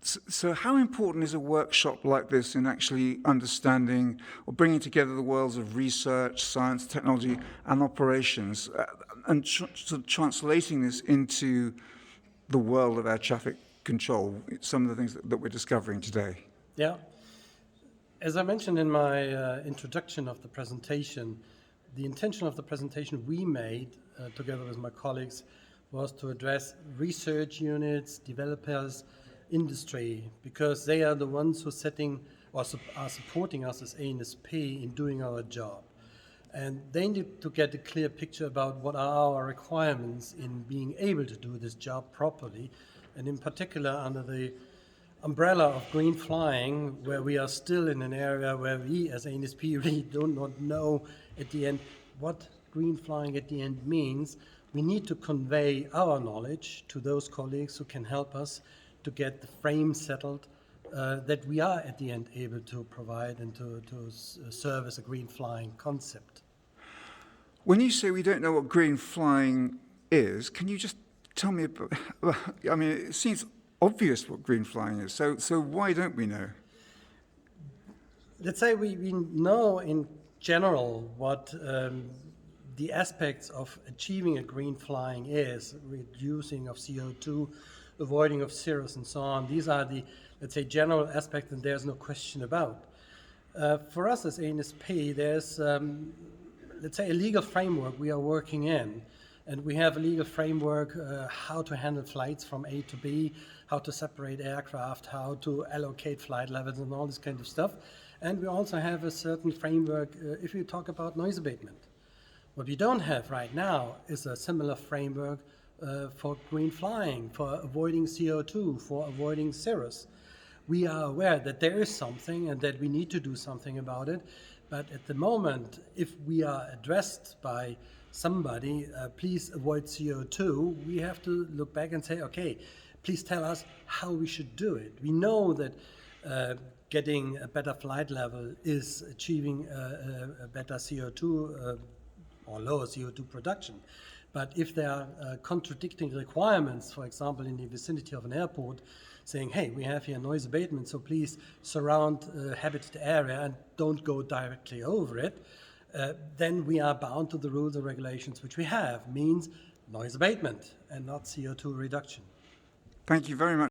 So how important is a workshop like this in actually understanding or bringing together the worlds of research, science, technology, and operations, and sort of translating this into the world of air traffic control, some of the things that we're discovering today? Yeah. As I mentioned in my introduction of the presentation, the intention of the presentation we made together with my colleagues was to address research units, developers, industry, because they are the ones who are supporting us as ANSP in doing our job. And they need to get a clear picture about what are our requirements in being able to do this job properly, and in particular under the umbrella of green flying, where we are still in an area where we as ANSP really do not know at the end what green flying at the end means. We need to convey our knowledge to those colleagues who can help us to get the frame settled that we are at the end able to provide and to serve as a green flying concept. When you say we don't know what green flying is, can you just tell me about, I mean, it seems obvious what green flying is, so why don't we know? Let's say we know in general what the aspects of achieving a green flying is: reducing of CO2, avoiding of cirrus, and so on. These are the, let's say, general aspects, and there's no question about. For us as ANSP, there's, let's say, a legal framework we are working in, and we have a legal framework how to handle flights from A to B, how to separate aircraft, how to allocate flight levels, and all this kind of stuff. And we also have a certain framework if you talk about noise abatement. What we don't have right now is a similar framework for green flying, for avoiding CO2, for avoiding cirrus. We are aware that there is something and that we need to do something about it, but at the moment, if we are addressed by somebody, please avoid CO2, we have to look back and say, okay, please tell us how we should do it. We know that getting a better flight level is achieving a better CO2 or lower CO2 production. But if there are contradicting requirements, for example, in the vicinity of an airport, saying, hey, we have here noise abatement, so please surround habited area and don't go directly over it, then we are bound to the rules and regulations which we have, means noise abatement and not CO2 reduction. Thank you very much.